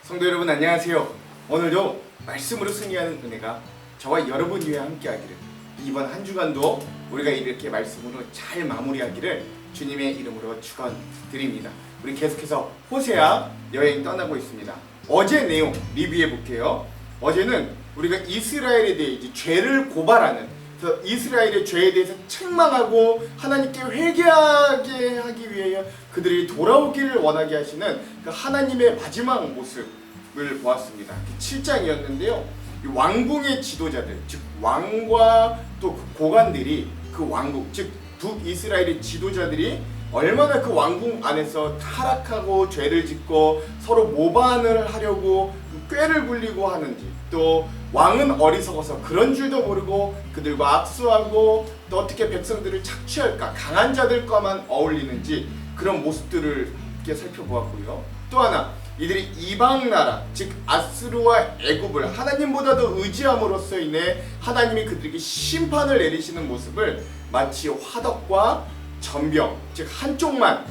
성도 여러분 안녕하세요. 오늘도 말씀으로 승리하는 은혜가 저와 여러분 위에 함께하기를, 이번 한 주간도 우리가 이렇게 말씀으로 잘 마무리하기를 주님의 이름으로 축원드립니다. 우리 계속해서 호세아 여행 떠나고 있습니다. 어제 내용 리뷰해 볼게요. 어제는 우리가 이스라엘에 대해 이제 죄를 고발하는, 그래서 이스라엘의 죄에 대해서 책망하고 하나님께 회개하게 하기 위해 그들이 돌아오기를 원하게 하시는 그 하나님의 마지막 모습을 보았습니다. 7장이었는데요. 왕궁의 지도자들, 즉 왕과 또 그 고관들이 그 왕국, 즉 북이스라엘의 지도자들이 얼마나 그 왕궁 안에서 타락하고 죄를 짓고 서로 모반을 하려고 꾀를 굴리고 하는지, 또 왕은 어리석어서 그런 줄도 모르고 그들과 악수하고 또 어떻게 백성들을 착취할까, 강한 자들과만 어울리는지 그런 모습들을 이렇게 살펴보았고요. 또 하나, 이들이 이방 나라, 즉 아스루와 애굽을 하나님보다도 의지함으로써 인해 하나님이 그들에게 심판을 내리시는 모습을 마치 화덕과 전병, 즉 한쪽만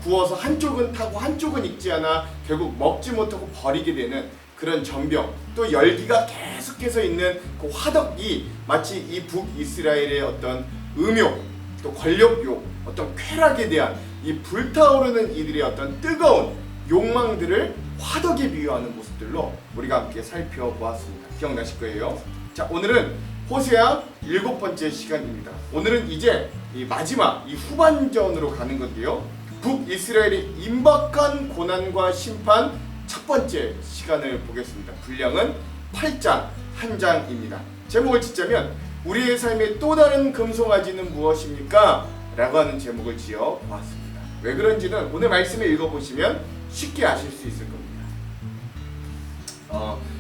구워서 한쪽은 타고 한쪽은 익지 않아 결국 먹지 못하고 버리게 되는 그런 전병, 또 열기가 계속해서 있는 그 화덕이 마치 이 북이스라엘의 어떤 음욕, 또 권력욕, 어떤 쾌락에 대한 이 불타오르는 이들의 어떤 뜨거운 욕망들을 화덕에 비유하는 모습들로 우리가 함께 살펴보았습니다. 기억나실 거예요. 자, 오늘은 호세아 7번째 시간입니다. 오늘은 이제 이 마지막 이 후반전으로 가는 건데요. 북이스라엘의 임박한 고난과 심판 첫 번째 시간을 보겠습니다. 분량은 8장 1장입니다. 제목을 짓자면 우리의 삶의 또 다른 금송아지는 무엇입니까? 라고 하는 제목을 지어 보았습니다. 왜 그런지는 오늘 말씀을 읽어보시면 쉽게 아실 수 있을 겁니다.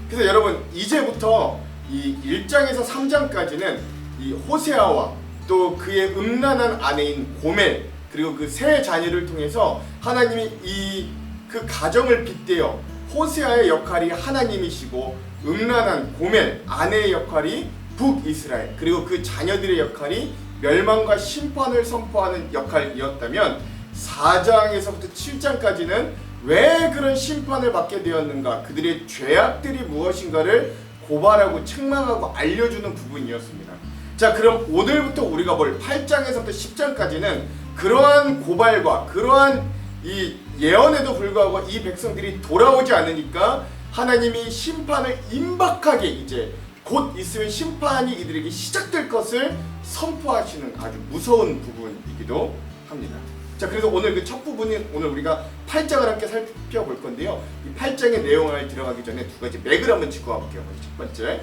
그래서 여러분, 이제부터 이 1장에서 3장까지는 이 호세아와 또 그의 음란한 아내인 고멜, 그리고 그 세 자녀를 통해서 하나님이 그 가정을 빗대어 호세아의 역할이 하나님이시고 음란한 고멜 아내의 역할이 북이스라엘, 그리고 그 자녀들의 역할이 멸망과 심판을 선포하는 역할이었다면 4장에서부터 7장까지는 왜 그런 심판을 받게 되었는가, 그들의 죄악들이 무엇인가를 고발하고 책망하고 알려주는 부분이었습니다. 자, 그럼 오늘부터 우리가 볼 8장에서부터 10장까지는 그러한 고발과 그러한 이 예언에도 불구하고 이 백성들이 돌아오지 않으니까 하나님이 심판을 임박하게, 이제 곧 있으면 심판이 이들에게 시작될 것을 선포하시는 아주 무서운 부분이기도 합니다. 자, 그래서 오늘 그 첫 부분은 오늘 우리가 8장을 함께 살펴볼 건데요. 이 8장의 내용을 들어가기 전에 두 가지 맥을 한번 짚고 가볼게요. 첫 번째,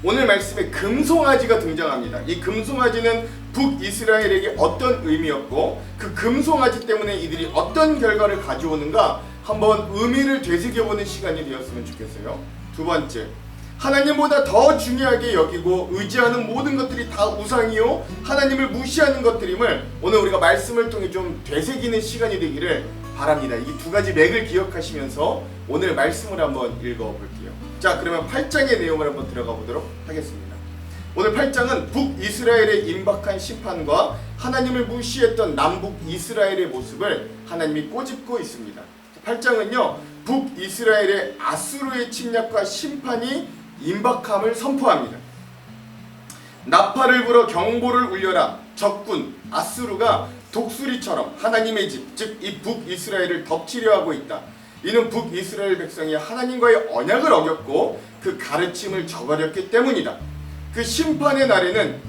오늘 말씀에 금송아지가 등장합니다. 이 금송아지는 북이스라엘에게 어떤 의미였고 그 금송아지 때문에 이들이 어떤 결과를 가져오는가 한번 의미를 되새겨보는 시간이 되었으면 좋겠어요. 두 번째, 하나님보다 더 중요하게 여기고 의지하는 모든 것들이 다 우상이요 하나님을 무시하는 것들임을 오늘 우리가 말씀을 통해 좀 되새기는 시간이 되기를 바랍니다. 이 두 가지 맥을 기억하시면서 오늘 말씀을 한번 읽어볼게요. 자, 그러면 8장의 내용을 한번 들어가 보도록 하겠습니다. 오늘 8장은 북이스라엘의 임박한 심판과 하나님을 무시했던 남북 이스라엘의 모습을 하나님이 꼬집고 있습니다. 8장은요, 북이스라엘의 아수르의 침략과 심판이 임박함을 선포합니다. 나팔을 불어 경보를 울려라. 적군 아수르가 독수리처럼 하나님의 집, 즉 이 북이스라엘을 덮치려 하고 있다. 이는 북이스라엘 백성이 하나님과의 언약을 어겼고 그 가르침을 저버렸기 때문이다. 그 심판의 날에는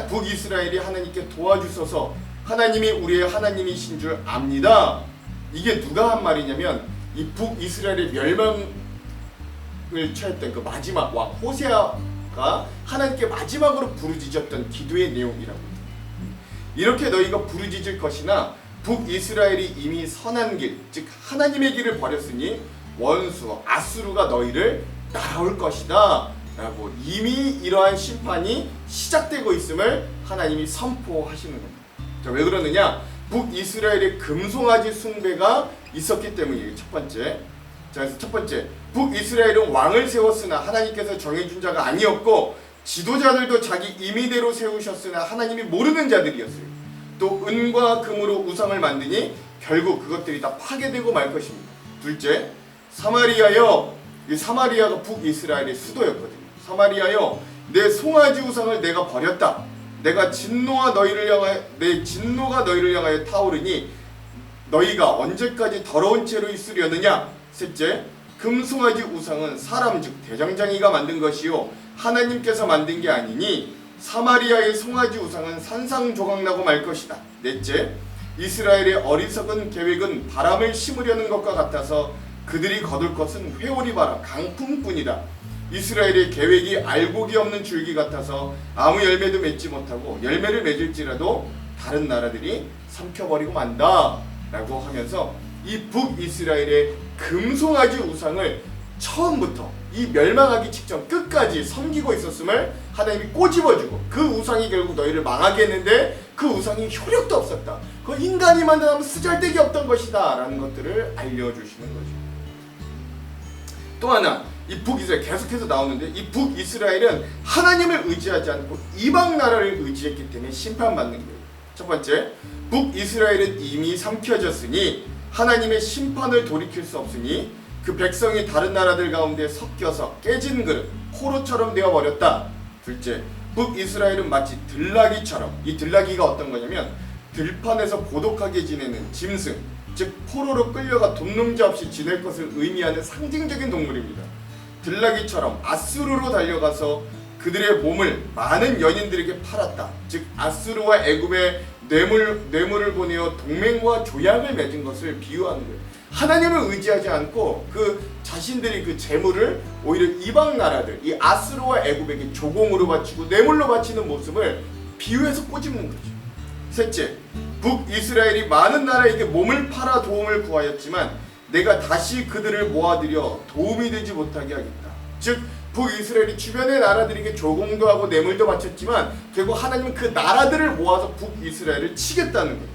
북이스라엘이 하나님께 도와주셔서 하나님이 우리의 하나님이신 줄 압니다. 이게 누가 한 말이냐면 이 북이스라엘의 멸망을 취했던 그 마지막 왕 호세아가 하나님께 마지막으로 부르짖었던 기도의 내용이라고 합니다. 이렇게 너희가 부르짖을 것이나 북이스라엘이 이미 선한 길, 즉 하나님의 길을 버렸으니 원수 아수르가 너희를 따라올 것이다 라고 이미 이러한 심판이 시작되고 있음을 하나님이 선포하시는 겁니다. 자, 왜 그러느냐? 북이스라엘의 금송아지 숭배가 있었기 때문이에요. 첫 번째. 자, 그래서 첫 번째, 북이스라엘은 왕을 세웠으나 하나님께서 정해준 자가 아니었고 지도자들도 자기 임의대로 세우셨으나 하나님이 모르는 자들이었어요. 또 은과 금으로 우상을 만드니 결국 그것들이 다 파괴되고 말 것입니다. 둘째, 사마리아여, 이 사마리아가 북이스라엘의 수도였거든요. 사마리아여, 내 송아지 우상을 내가 버렸다. 내 진노가 너희를 향하여 타오르니 너희가 언제까지 더러운 채로 있으려느냐. 셋째, 금송아지 우상은 사람 즉 대장장이가 만든 것이요 하나님께서 만든 게 아니니 사마리아의 송아지 우상은 산상조각나고 말 것이다. 넷째, 이스라엘의 어리석은 계획은 바람을 심으려는 것과 같아서 그들이 거둘 것은 회오리 바람, 강풍뿐이다. 이스라엘의 계획이 알곡이 없는 줄기 같아서 아무 열매도 맺지 못하고 열매를 맺을지라도 다른 나라들이 삼켜버리고 만다 라고 하면서 이 북이스라엘의 금송아지 우상을 처음부터 이 멸망하기 직전 끝까지 섬기고 있었음을 하나님이 꼬집어주고 그 우상이 결국 너희를 망하게 했는데 그 우상이 효력도 없었다. 그 인간이 만들면 쓰잘데기 없던 것이다 라는 것들을 알려주시는 거죠. 또 하나, 이 북이스라엘 계속해서 나오는데 이 북이스라엘은 하나님을 의지하지 않고 이방 나라를 의지했기 때문에 심판받는 거예요. 첫 번째, 북이스라엘은 이미 삼켜졌으니 하나님의 심판을 돌이킬 수 없으니 그 백성이 다른 나라들 가운데 섞여서 깨진 그릇, 포로처럼 되어버렸다. 둘째, 북이스라엘은 마치 들나귀처럼, 이 들나귀가 어떤 거냐면 들판에서 고독하게 지내는 짐승, 즉 포로로 끌려가 돈놈자 없이 지낼 것을 의미하는 상징적인 동물입니다. 들나귀처럼 아수르로 달려가서 그들의 몸을 많은 연인들에게 팔았다. 즉 아수르와 애굽의 뇌물을 보내어 동맹과 조약을 맺은 것을 비유하는 거예요. 하나님을 의지하지 않고 그 자신들이 그 재물을 오히려 이방 나라들, 이 아수르와 애굽에게 조공으로 바치고 뇌물로 바치는 모습을 비유해서 꼬집는 거죠. 셋째, 북이스라엘이 많은 나라에게 몸을 팔아 도움을 구하였지만 내가 다시 그들을 모아들여 도움이 되지 못하게 하겠다. 즉 북이스라엘이 주변의 나라들에게 조공도 하고 뇌물도 바쳤지만 결국 하나님은 그 나라들을 모아서 북이스라엘을 치겠다는 거예요.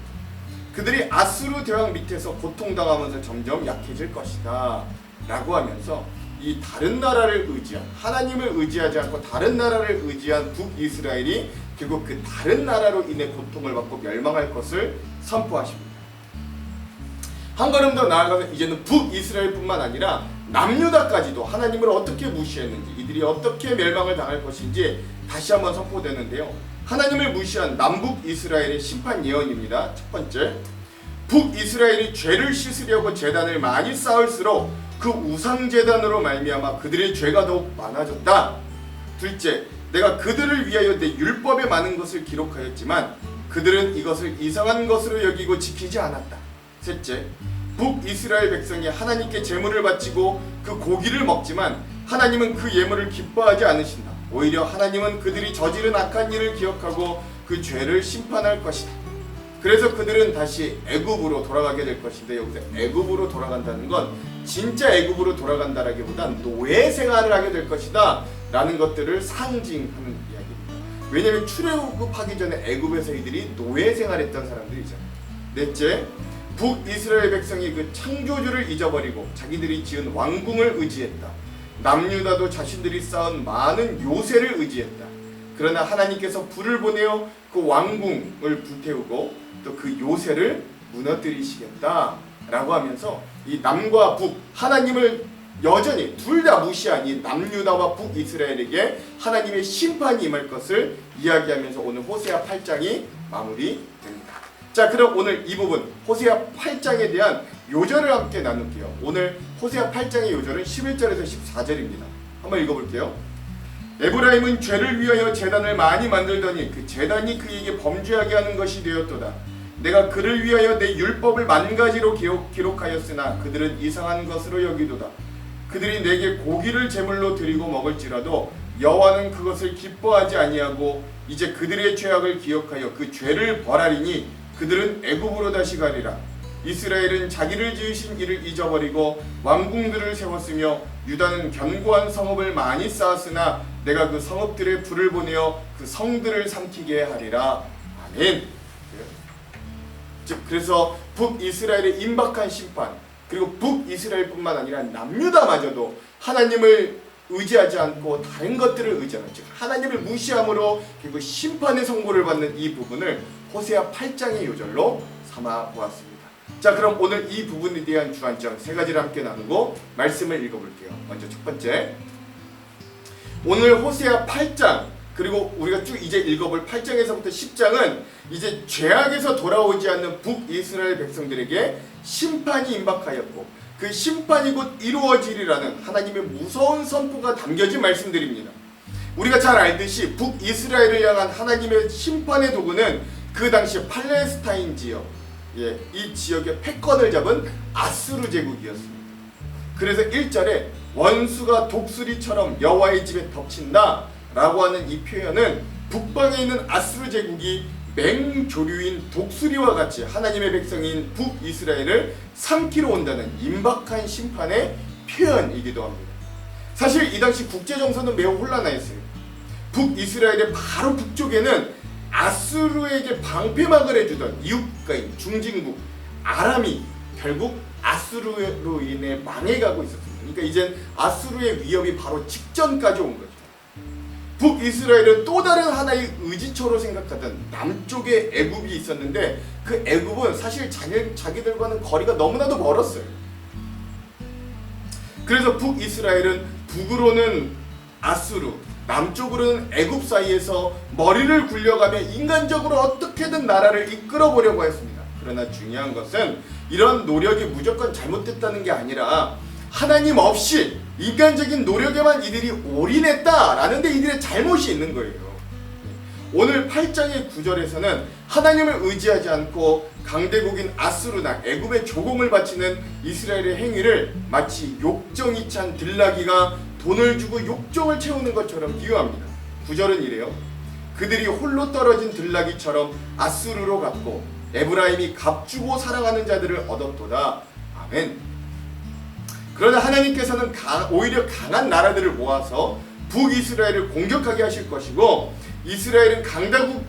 그들이 아수르 대왕 밑에서 고통당하면서 점점 약해질 것이다 라고 하면서 이 다른 나라를 의지한, 하나님을 의지하지 않고 다른 나라를 의지한 북이스라엘이 결국 그 다른 나라로 인해 고통을 받고 멸망할 것을 선포하십니다. 한 걸음 더 나아가서 이제는 북이스라엘뿐만 아니라 남유다까지도 하나님을 어떻게 무시했는지, 이들이 어떻게 멸망을 당할 것인지 다시 한번 선포되는데요. 하나님을 무시한 남북 이스라엘의 심판 예언입니다. 첫 번째, 북이스라엘이 죄를 씻으려고 제단을 많이 쌓을수록 그 우상 제단으로 말미암아 그들의 죄가 더욱 많아졌다. 둘째, 내가 그들을 위하여 내 율법에 많은 것을 기록하였지만 그들은 이것을 이상한 것으로 여기고 지키지 않았다. 셋째, 북이스라엘 백성이 하나님께 제물을 바치고 그 고기를 먹지만 하나님은 그 예물을 기뻐하지 않으신다. 오히려 하나님은 그들이 저지른 악한 일을 기억하고 그 죄를 심판할 것이다. 그래서 그들은 다시 애굽으로 돌아가게 될 것인데, 여기서 애굽으로 돌아간다는 건 진짜 애굽으로 돌아간다라기보단 노예 생활을 하게 될 것이다 라는 것들을 상징하는 이야기입니다. 왜냐하면 출애굽하기 전에 애굽에서 이들이 노예 생활했던 사람들이잖아요. 넷째, 북이스라엘 백성이 그 창조주를 잊어버리고 자기들이 지은 왕궁을 의지했다. 남유다도 자신들이 쌓은 많은 요새를 의지했다. 그러나 하나님께서 불을 보내어 그 왕궁을 불태우고 또 그 요새를 무너뜨리시겠다 라고 하면서 이 남과 북, 하나님을 여전히 둘 다 무시한 이 남유다와 북이스라엘에게 하나님의 심판이 임할 것을 이야기하면서 오늘 호세아 8장이 마무리됩니다. 자, 그럼 오늘 이 부분 호세아 8장에 대한 요절을 함께 나눌게요. 오늘 호세아 8장의 요절은 11절에서 14절입니다. 한번 읽어볼게요. 에브라임은 죄를 위하여 제단을 많이 만들더니 그 제단이 그에게 범죄하게 하는 것이 되었도다. 내가 그를 위하여 내 율법을 만가지로 기록하였으나 그들은 이상한 것으로 여기도다. 그들이 내게 고기를 제물로 드리고 먹을지라도 여호와는 그것을 기뻐하지 아니하고 이제 그들의 죄악을 기억하여 그 죄를 벌하리니 그들은 애굽으로 다시 가리라. 이스라엘은 자기를 지으신 이를 잊어버리고 왕궁들을 세웠으며 유다는 견고한 성읍을 많이 쌓았으나 내가 그 성읍들에 불을 보내어 그 성들을 삼키게 하리라. 아멘. 즉 그래서 북이스라엘의 임박한 심판, 그리고 북이스라엘뿐만 아니라 남유다마저도 하나님을 의지하지 않고 다른 것들을 의지하는, 즉 하나님을 무시함으로 결국 심판의 선고를 받는 이 부분을 호세아 8장의 요절로 삼아 보았습니다. 자, 그럼 오늘 이 부분에 대한 주안점 세 가지를 함께 나누고 말씀을 읽어볼게요. 먼저 첫 번째, 오늘 호세아 8장 그리고 우리가 쭉 이제 읽어볼 8장에서부터 10장은 이제 죄악에서 돌아오지 않는 북이스라엘 백성들에게 심판이 임박하였고 그 심판이 곧 이루어지리라는 하나님의 무서운 선포가 담겨진 말씀들입니다. 우리가 잘 알듯이 북이스라엘을 향한 하나님의 심판의 도구는 그 당시 팔레스타인 지역, 이 지역의 패권을 잡은 아수르 제국이었습니다. 그래서 1절에 원수가 독수리처럼 여호와의 집에 덮친다 라고 하는 이 표현은 북방에 있는 아수르 제국이 맹조류인 독수리와 같이 하나님의 백성인 북이스라엘을 삼키러 온다는 임박한 심판의 표현이기도 합니다. 사실 이 당시 국제정서는 매우 혼란하였어요. 북이스라엘의 바로 북쪽에는 아수르에게 방패막을 해주던 이웃국가인 중진국 아람이 결국 아수르로 인해 망해가고 있었습니다. 그러니까 이젠 아수르의 위협이 바로 직전까지 온 거죠. 북이스라엘은 또 다른 하나의 의지처로 생각하던 남쪽에 애굽이 있었는데 그 애굽은 사실 자기들과는 거리가 너무나도 멀었어요. 그래서 북이스라엘은 북으로는 아수르, 남쪽으로는 애굽 사이에서 머리를 굴려가며 인간적으로 어떻게든 나라를 이끌어 보려고 했습니다. 그러나 중요한 것은 이런 노력이 무조건 잘못됐다는 게 아니라 하나님 없이 인간적인 노력에만 이들이 올인했다라는 데 이들의 잘못이 있는 거예요. 오늘 8장의 9절에서는 하나님을 의지하지 않고 강대국인 아수르나 애굽의 조공을 바치는 이스라엘의 행위를 마치 욕정이 찬 들나귀가 돈을 주고 욕정을 채우는 것처럼 비유합니다. 9절은 이래요. 그들이 홀로 떨어진 들나귀처럼 아수르로 갔고 에브라임이 값주고 사랑하는 자들을 얻었도다. 아멘. 그러나 하나님께서는 오히려 강한 나라들을 모아서 북이스라엘을 공격하게 하실 것이고 이스라엘은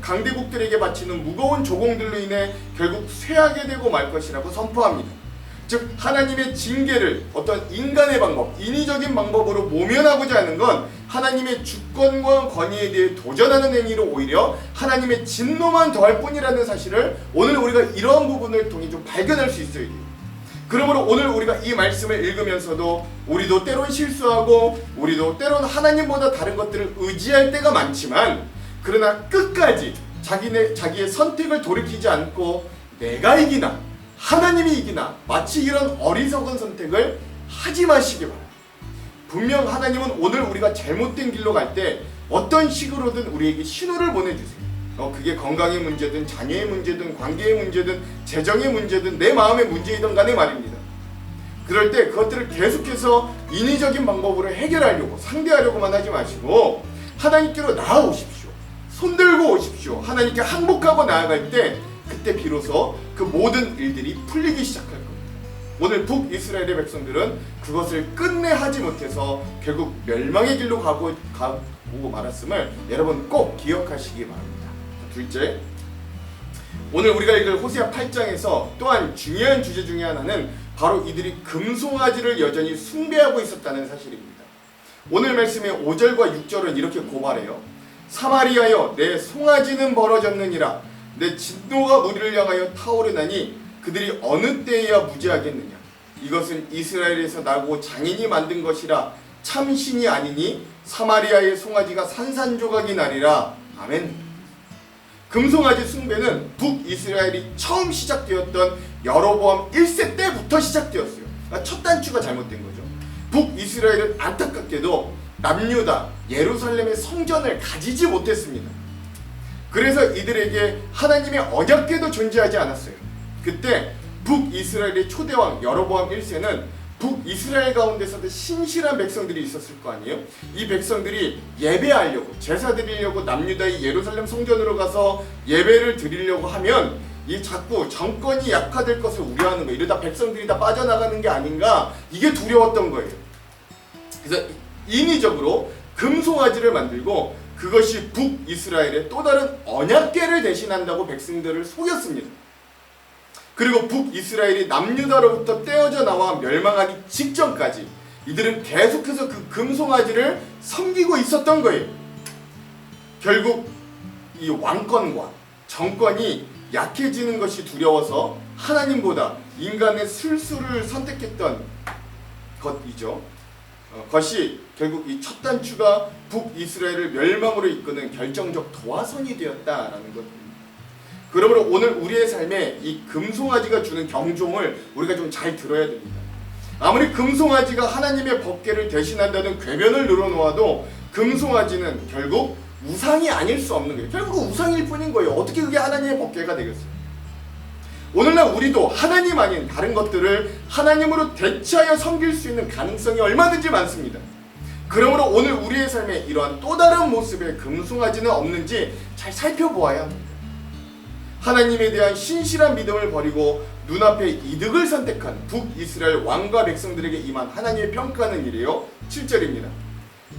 강대국들에게 바치는 무거운 조공들로 인해 결국 쇠하게 되고 말 것이라고 선포합니다. 즉 하나님의 징계를 어떤 인간의 방법, 인위적인 방법으로 모면하고자 하는 건 하나님의 주권과 권위에 대해 도전하는 행위로 오히려 하나님의 진노만 더할 뿐이라는 사실을 오늘 우리가 이러한 부분을 통해 좀 발견할 수 있어야 돼요. 그러므로 오늘 우리가 이 말씀을 읽으면서도 우리도 때론 실수하고 우리도 때론 하나님보다 다른 것들을 의지할 때가 많지만 그러나 끝까지 자기의 선택을 돌이키지 않고 내가 이기나 하나님이 이기나 마치 이런 어리석은 선택을 하지 마시기 바랍니다. 분명 하나님은 오늘 우리가 잘못된 길로 갈 때 어떤 식으로든 우리에게 신호를 보내주세요. 그게 건강의 문제든 자녀의 문제든 관계의 문제든 재정의 문제든 내 마음의 문제이든 간에 말입니다. 그럴 때 그것들을 계속해서 인위적인 방법으로 해결하려고 상대하려고만 하지 마시고 하나님께로 나아오십시오. 손들고 오십시오. 하나님께 항복하고 나아갈 때 그때 비로소 그 모든 일들이 풀리기 시작할 겁니다. 오늘 북이스라엘의 백성들은 그것을 끝내 하지 못해서 결국 멸망의 길로 가고 말았음을 여러분 꼭 기억하시기 바랍니다. 둘째, 오늘 우리가 읽을 호세아 8장에서 또한 중요한 주제 중에 하나는 바로 이들이 금송아지를 여전히 숭배하고 있었다는 사실입니다. 오늘 말씀의 5절과 6절은 이렇게 고발해요. 사마리아여 내 송아지는 벌어졌느니라 내 진노가 무리를 향하여 타오르나니 그들이 어느 때에야 무지하겠느냐. 이것은 이스라엘에서 나고 장인이 만든 것이라 참 신이 아니니 사마리아의 송아지가 산산조각이 나리라. 아멘. 금송아지 숭배는 북이스라엘이 처음 시작되었던 여로보암 1세 때부터 시작되었어요. 그러니까 첫 단추가 잘못된 거죠. 북이스라엘은 안타깝게도 남유다, 예루살렘의 성전을 가지지 못했습니다. 그래서 이들에게 하나님의 언약궤도 존재하지 않았어요. 그때 북이스라엘의 초대왕 여로보암 1세는 북이스라엘 가운데서도 신실한 백성들이 있었을 거 아니에요? 이 백성들이 예배하려고 제사 드리려고 남유다의 예루살렘 성전으로 가서 예배를 드리려고 하면 이 자꾸 정권이 약화될 것을 우려하는 거예요. 이러다 백성들이 다 빠져나가는 게 아닌가, 이게 두려웠던 거예요. 그래서 인위적으로 금송아지를 만들고 그것이 북이스라엘의 또 다른 언약궤를 대신한다고 백성들을 속였습니다. 그리고 북이스라엘이 남유다로부터 떼어져 나와 멸망하기 직전까지 이들은 계속해서 그 금송아지를 섬기고 있었던 거예요. 결국 이 왕권과 정권이 약해지는 것이 두려워서 하나님보다 인간의 술수를 선택했던 것이죠. 것이 결국 이 첫 단추가 북이스라엘을 멸망으로 이끄는 결정적 도화선이 되었다라는 것입니다. 그러므로 오늘 우리의 삶에 이 금송아지가 주는 경종을 우리가 좀 잘 들어야 됩니다. 아무리 금송아지가 하나님의 법궤를 대신한다는 궤변을 늘어놓아도 금송아지는 결국 우상이 아닐 수 없는 거예요. 결국 우상일 뿐인 거예요. 어떻게 그게 하나님의 법궤가 되겠어요? 오늘날 우리도 하나님 아닌 다른 것들을 하나님으로 대체하여 섬길 수 있는 가능성이 얼마든지 많습니다. 그러므로 오늘 우리의 삶에 이러한 또 다른 모습의 금송아지는 없는지 잘 살펴보아야 합니다. 하나님에 대한 신실한 믿음을 버리고 눈앞의 이득을 선택한 북이스라엘 왕과 백성들에게 임한 하나님의 평가는 이래요. 7절입니다.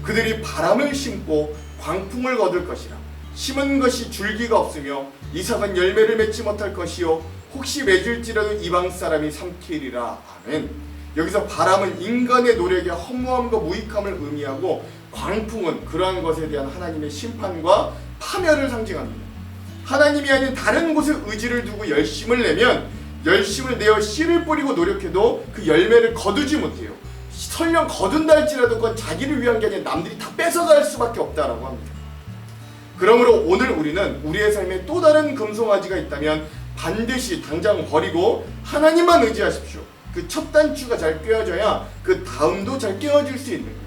그들이 바람을 심고 광풍을 거둘 것이라. 심은 것이 줄기가 없으며 이삭은 열매를 맺지 못할 것이요 혹시 맺을지라도 이방 사람이 삼키리라. 아멘. 여기서 바람은 인간의 노력의 허무함과 무익함을 의미하고 광풍은 그러한 것에 대한 하나님의 심판과 파멸을 상징합니다. 하나님이 아닌 다른 곳에 의지를 두고 열심을 내면 열심을 내어 씨를 뿌리고 노력해도 그 열매를 거두지 못해요. 설령 거둔다 할지라도 그건 자기를 위한 게 아니라 남들이 다 뺏어갈 수밖에 없다라고 합니다. 그러므로 오늘 우리는 우리의 삶에 또 다른 금송아지가 있다면 반드시 당장 버리고 하나님만 의지하십시오. 그 첫 단추가 잘 꿰어져야 그 다음도 잘 꿰어질 수 있는 거예요.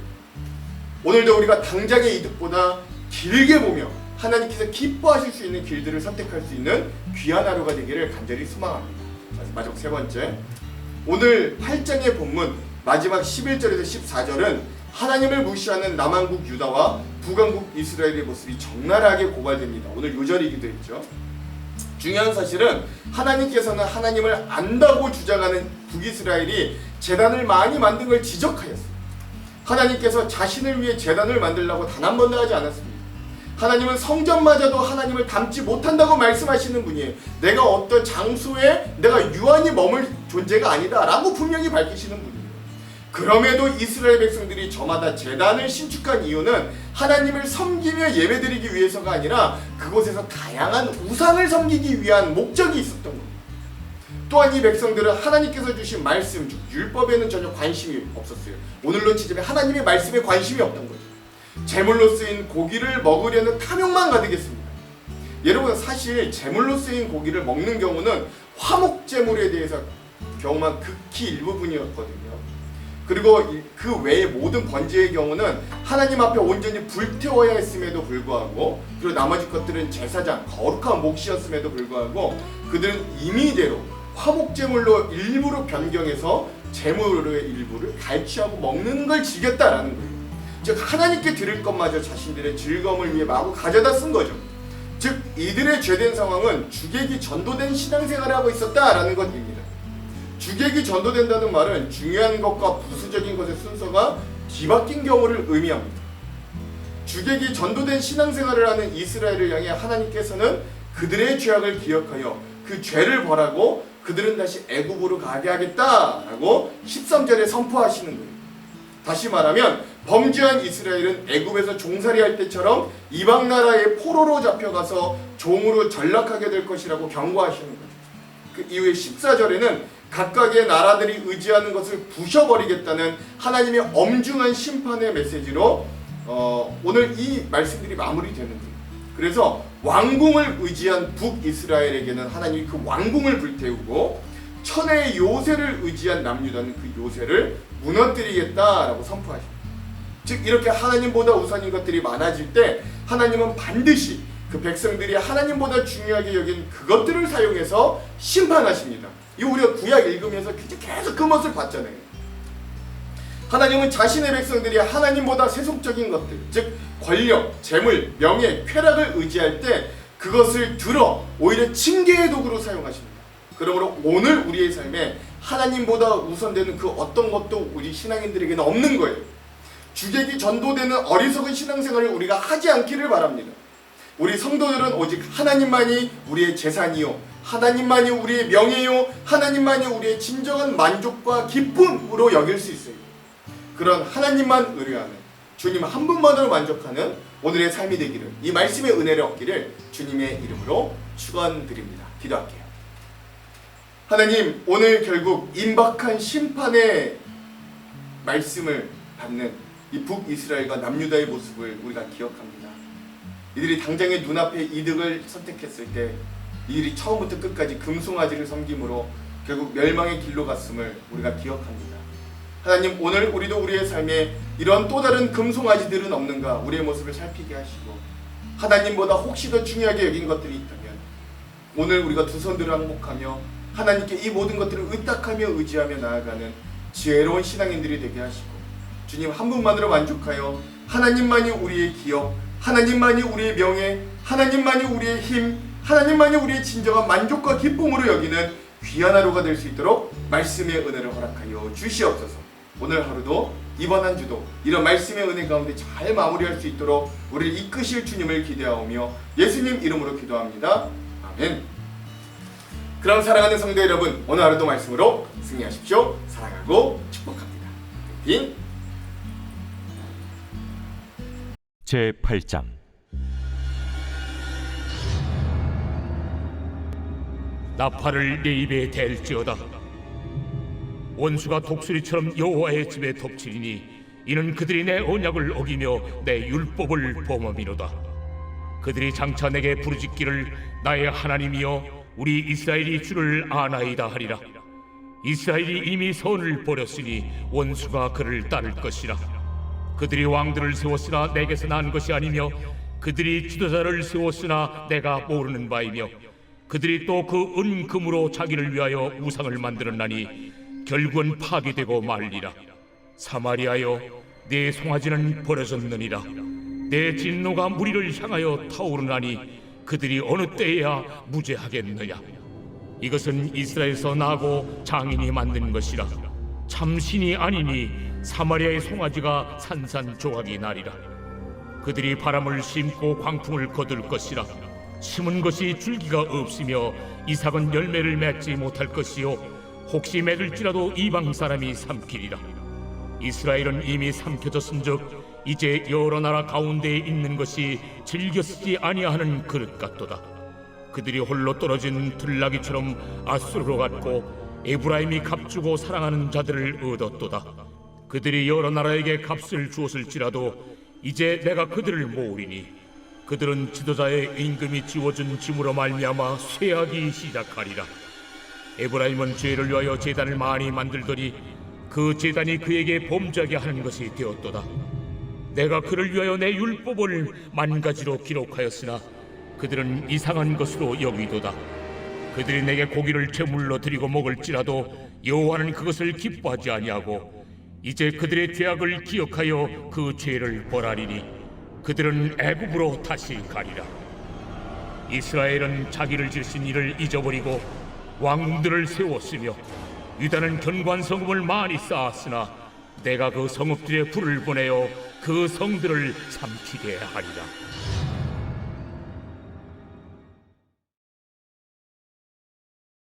오늘도 우리가 당장의 이득보다 길게 보며 하나님께서 기뻐하실 수 있는 길들을 선택할 수 있는 귀한 하루가 되기를 간절히 소망합니다. 마지막 세 번째, 오늘 8장의 본문 마지막 11절에서 14절은 하나님을 무시하는 남한국 유다와 북왕국 이스라엘의 모습이 적나라하게 고발됩니다. 오늘 요절이기도 했죠. 중요한 사실은 하나님께서는 하나님을 안다고 주장하는 북이스라엘이 제단을 많이 만든 걸 지적하였습니다. 하나님께서 자신을 위해 제단을 만들라고 단 한 번도 하지 않았습니다. 하나님은 성전마저도 하나님을 닮지 못한다고 말씀하시는 분이에요. 내가 어떤 장소에 내가 유한히 머물 존재가 아니다 라고 분명히 밝히시는 분이에요. 그럼에도 이스라엘 백성들이 저마다 제단을 신축한 이유는 하나님을 섬기며 예배드리기 위해서가 아니라 그곳에서 다양한 우상을 섬기기 위한 목적이 있었던 겁니다. 또한 이 백성들은 하나님께서 주신 말씀, 즉 율법에는 전혀 관심이 없었어요. 오늘로 치자면 하나님의 말씀에 관심이 없던 거죠. 제물로 쓰인 고기를 먹으려는 탐욕만 가득했습니다. 여러분, 사실 제물로 쓰인 고기를 먹는 경우는 화목 제물에 대해서 경우만 극히 일부분이었거든요. 그리고 그 외의 모든 번제의 경우는 하나님 앞에 온전히 불태워야 했음에도 불구하고, 그리고 나머지 것들은 제사장, 거룩한 몫이었음에도 불구하고 그들은 임의대로 화목제물로 일부러 변경해서 제물의 일부를 갈취하고 먹는 걸 즐겼다라는 거예요. 즉 하나님께 드릴 것마저 자신들의 즐거움을 위해 마구 가져다 쓴 거죠. 즉 이들의 죄된 상황은 주객이 전도된 신앙생활을 하고 있었다라는 것입니다. 주객이 전도된다는 말은 중요한 것과 부수적인 것의 순서가 뒤바뀐 경우를 의미합니다. 주객이 전도된 신앙생활을 하는 이스라엘을 향해 하나님께서는 그들의 죄악을 기억하여 그 죄를 벌하고 그들은 다시 애굽으로 가게 하겠다라고 13절에 선포하시는 거예요. 다시 말하면 범죄한 이스라엘은 애굽에서 종살이할 때처럼 이방 나라의 포로로 잡혀가서 종으로 전락하게 될 것이라고 경고하시는 거예요. 그 이후에 14절에는 각각의 나라들이 의지하는 것을 부셔버리겠다는 하나님의 엄중한 심판의 메시지로 오늘 이 말씀들이 마무리되는 거예요. 그래서 왕궁을 의지한 북이스라엘에게는 하나님이 그 왕궁을 불태우고 천혜의 요새를 의지한 남유다는 그 요새를 무너뜨리겠다라고 선포하십니다. 즉 이렇게 하나님보다 우선인 것들이 많아질 때 하나님은 반드시 그 백성들이 하나님보다 중요하게 여긴 그것들을 사용해서 심판하십니다. 이거 우리가 구약 읽으면서 계속 그 멋을 봤잖아요. 하나님은 자신의 백성들이 하나님보다 세속적인 것들, 즉 권력, 재물, 명예, 쾌락을 의지할 때 그것을 들어 오히려 징계의 도구로 사용하십니다. 그러므로 오늘 우리의 삶에 하나님보다 우선되는 그 어떤 것도 우리 신앙인들에게는 없는 거예요. 주객이 전도되는 어리석은 신앙생활을 우리가 하지 않기를 바랍니다. 우리 성도들은 오직 하나님만이 우리의 재산이요, 하나님만이 우리의 명예요, 하나님만이 우리의 진정한 만족과 기쁨으로 여길 수 있어요. 그런 하나님만 의뢰하는, 주님 한 분만으로 만족하는 오늘의 삶이 되기를, 이 말씀의 은혜를 얻기를 주님의 이름으로 축원드립니다. 기도할게요. 하나님, 오늘 결국 임박한 심판의 말씀을 받는 이 북이스라엘과 남유다의 모습을 우리가 기억합니다. 이들이 당장의 눈앞의 이득을 선택했을 때 이들이 처음부터 끝까지 금송아지를 섬김으로 결국 멸망의 길로 갔음을 우리가 기억합니다. 하나님, 오늘 우리도 우리의 삶에 이런 또 다른 금송아지들은 없는가 우리의 모습을 살피게 하시고, 하나님보다 혹시 더 중요하게 여긴 것들이 있다면 오늘 우리가 두 손들을 항복하며 하나님께 이 모든 것들을 의탁하며 의지하며 나아가는 지혜로운 신앙인들이 되게 하시고, 주님 한 분만으로 만족하여 하나님만이 우리의 기업, 하나님만이 우리의 명예, 하나님만이 우리의 힘, 하나님만이 우리의 진정한 만족과 기쁨으로 여기는 귀한 하루가 될 수 있도록 말씀의 은혜를 허락하여 주시옵소서. 오늘 하루도 이번 한 주도 이런 말씀의 은혜 가운데 잘 마무리할 수 있도록 우리를 이끄실 주님을 기대하오며 예수님 이름으로 기도합니다. 아멘. 그럼 사랑하는 성도 여러분, 오늘 하루도 말씀으로 승리하십시오. 사랑하고 축복합니다. 빈 제8장 나팔을 내 입에 댈지어다. 원수가 독수리처럼 여호와의 집에 덮치리니 이는 그들이 내 언약을 어기며 내 율법을 범함이로다. 그들이 장차 내게 부르짖기를 나의 하나님이여 우리 이스라엘이 주를 아나이다 하리라. 이스라엘이 이미 선을 버렸으니 원수가 그를 따를 것이라. 그들이 왕들을 세웠으나 내게서 난 것이 아니며 그들이 지도자를 세웠으나 내가 모르는 바이며 그들이 또 그 은금으로 자기를 위하여 우상을 만들었나니 결국은 파괴되고 말리라. 사마리아여, 내 송아지는 버려졌느니라. 내 진노가 무리를 향하여 타오르나니 그들이 어느 때에야 무죄하겠느냐. 이것은 이스라엘에서 나고 장인이 만든 것이라. 참신이 아니니 사마리아의 송아지가 산산조각이 나리라. 그들이 바람을 심고 광풍을 거둘 것이라. 심은 것이 줄기가 없으며 이삭은 열매를 맺지 못할 것이요 혹시 맺을지라도 이방 사람이 삼키리라. 이스라엘은 이미 삼켜졌은즉 이제 여러 나라 가운데에 있는 것이 즐겨 쓰지 아니하는 그릇 같도다. 그들이 홀로 떨어진 들나귀처럼 아수르로 갔고 에브라임이 값주고 사랑하는 자들을 얻었도다. 그들이 여러 나라에게 값을 주었을지라도 이제 내가 그들을 모으리니 그들은 지도자의 임금이 지워준 짐으로 말미암아 쇠하기 시작하리라. 에브라임은 죄를 위하여 제단을 많이 만들더니 그 제단이 그에게 범죄하게 하는 것이 되었도다. 내가 그를 위하여 내 율법을 만가지로 기록하였으나 그들은 이상한 것으로 여기도다. 그들이 내게 고기를 제물로 드리고 먹을지라도 여호와는 그것을 기뻐하지 아니하고 이제 그들의 죄악을 기억하여 그 죄를 벌하리니 그들은 애굽으로 다시 가리라. 이스라엘은 자기를 지으신 이를 잊어버리고 왕들을 세웠으며 유다는 견고한 성읍을 많이 쌓았으나 내가 그 성읍들에 불을 보내어 그 성들을 삼키게 하리라.